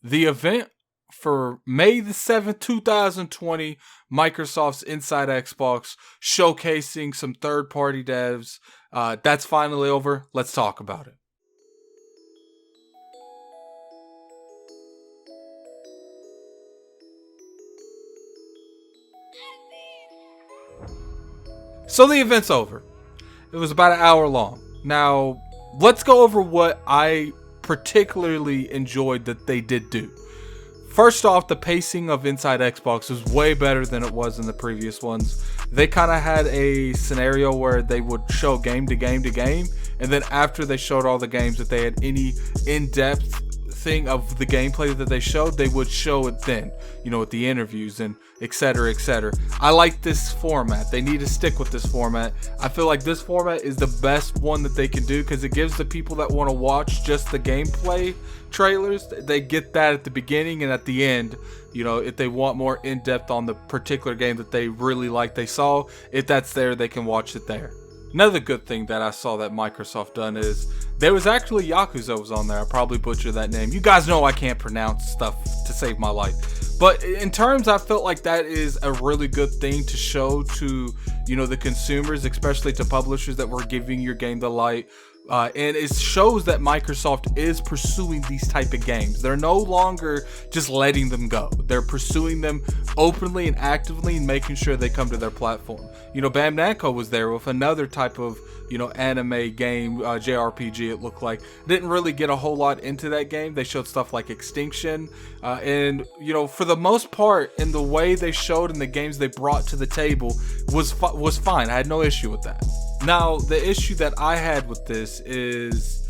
The event for May the 7th, 2020, Microsoft's Inside Xbox, showcasing some third party devs. That's finally over. Let's talk about it. So the event's over. It was about an hour long. Now, let's go over what I particularly enjoyed that they did do. First off, the pacing of Inside Xbox was way better than it was in the previous ones. They kind of had a scenario where they would show game to game to game, and then after they showed all the games, if they had any in-depth thing of the gameplay that they showed, they would show it then, with the interviews and etc, etc. I like this format. They need to stick with this format. I feel like this format is the best one that they can do because it gives the people that want to watch just the gameplay trailers, they get that at the beginning, and at the end, if they want more in-depth on the particular game that they really like they saw, if that's there, they can watch it there. Another good thing that I saw that Microsoft done is there was actually Yakuza was on there. I probably butchered that name. You guys know I can't pronounce stuff to save my life. But in terms, I felt like that is a really good thing to show to, the consumers, especially to publishers that were giving your game the light. And it shows that Microsoft is pursuing these type of games. They're no longer just letting them go. They're pursuing them openly and actively and making sure they come to their platform. Bam Namco was there with another type of, anime game, JRPG it looked like. Didn't really get a whole lot into that game. They showed stuff like Extinction. And, for the most part, in the way they showed in the games they brought to the table was fine. I had no issue with that. Now, the issue that I had with this is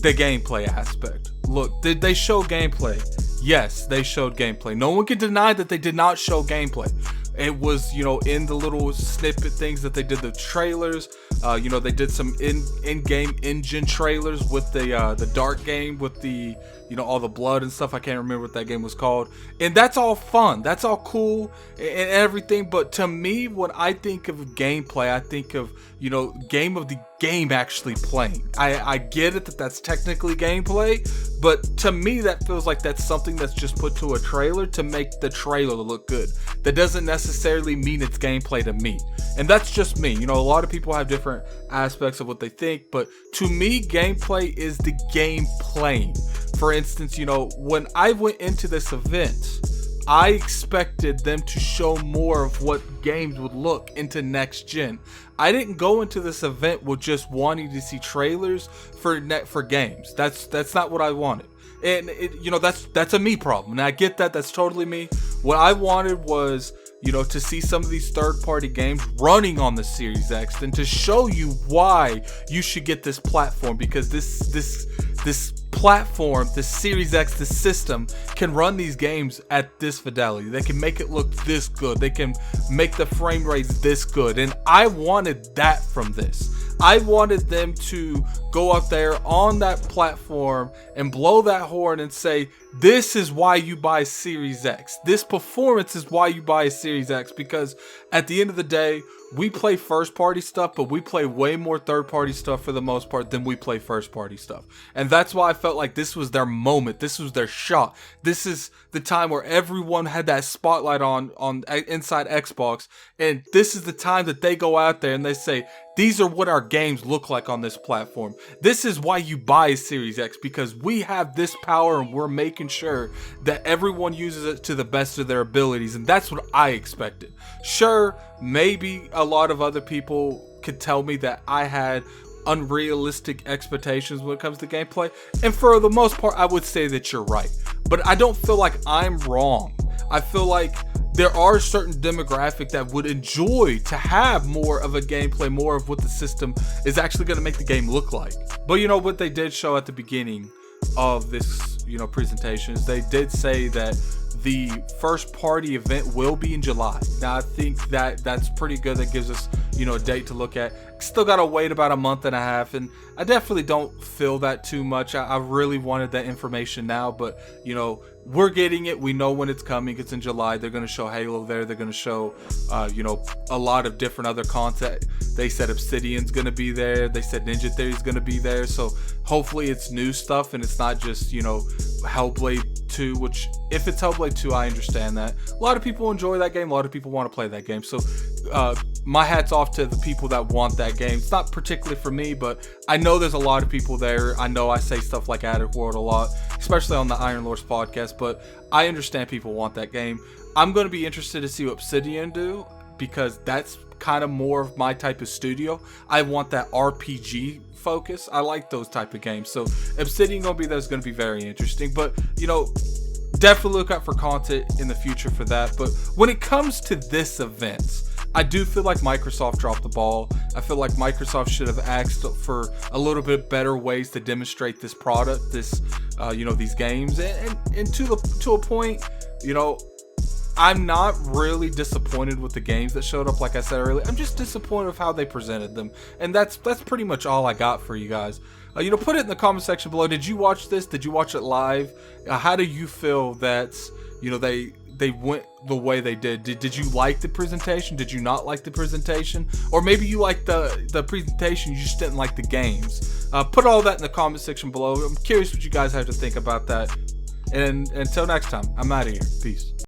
the gameplay aspect. Look, did they show gameplay? Yes, they showed gameplay. No one can deny that they did not show gameplay. It was, in the little snippet things that they did, the trailers. They did some in-game engine trailers with the dark game with the, all the blood and stuff. I can't remember what that game was called. And that's all fun. That's all cool and everything. But to me, when I think of gameplay, I think of, game of the game actually playing. I get it that that's technically gameplay, but to me, that feels like that's something that's just put to a trailer to make the trailer look good. That doesn't necessarily mean it's gameplay to me. And that's just me. A lot of people have different aspects of what they think, but to me, gameplay is the game playing. For instance, when I went into this event, I expected them to show more of what games would look into next gen. I didn't go into this event with just wanting to see trailers for games. That's not what I wanted. And that's a me problem. And I get that. That's totally me. What I wanted was, to see some of these third-party games running on the Series X and to show you why you should get this platform, because this platform, the Series X, the system can run these games at this fidelity. They can make it look this good. They can make the frame rates this good. And I wanted that from this. I wanted them to go up there on that platform and blow that horn and say, this is why you buy Series X. This performance is why you buy a Series X, because at the end of the day, we play first party stuff, but we play way more third party stuff for the most part than we play first party stuff. And that's why I felt like this was their moment. This was their shot. This is the time where everyone had that spotlight on Inside Xbox. And this is the time that they go out there and they say, these are what our games look like on this platform. This is why you buy a Series X, because we have this power and we're making sure that everyone uses it to the best of their abilities. And that's what I expected. Sure, maybe a lot of other people could tell me that I had unrealistic expectations when it comes to gameplay. And for the most part, I would say that you're right. But I don't feel like I'm wrong. I feel like there are certain demographic that would enjoy to have more of a gameplay, more of what the system is actually going to make the game look like. But what they did show at the beginning of this, presentation is they did say that the first party event will be in July. Now I think that that's pretty good. That gives us, a date to look at. Still gotta wait about a month and a half, and I definitely don't feel that too much. I really wanted that information now, but we're getting it. We know when it's coming. It's in July. They're gonna show Halo there. They're gonna show a lot of different other content. They said Obsidian's gonna be there. They said Ninja Theory's gonna be there. So hopefully it's new stuff and it's not just Hellblade 2, which if it's Hellblade 2, I understand that. A lot of people enjoy that game. A lot of people want to play that game. So my hat's off to the people that want that game. It's not particularly for me, but I know there's a lot of people there. I know I say stuff like Addict World a lot, especially on the Iron Lords podcast, but I understand people want that game. I'm going to be interested to see what Obsidian do, because that's kind of more of my type of studio. I want that RPG focus. I like those type of games. So Obsidian going to be there is going to be very interesting, but definitely look out for content in the future for that. But when it comes to this event, I do feel like Microsoft dropped the ball. I feel like Microsoft should have asked for a little bit better ways to demonstrate this product, these games, and to a point, I'm not really disappointed with the games that showed up. Like I said earlier, I'm just disappointed with how they presented them, and that's pretty much all I got for you guys. Put it in the comment section below. Did you watch this? Did you watch it live? How do you feel that they went the way they did? Did you like the presentation? Did you not like the presentation? Or maybe you liked the presentation, you just didn't like the games. Put all that in the comment section below. I'm curious what you guys have to think about that. And until next time, I'm out of here. Peace.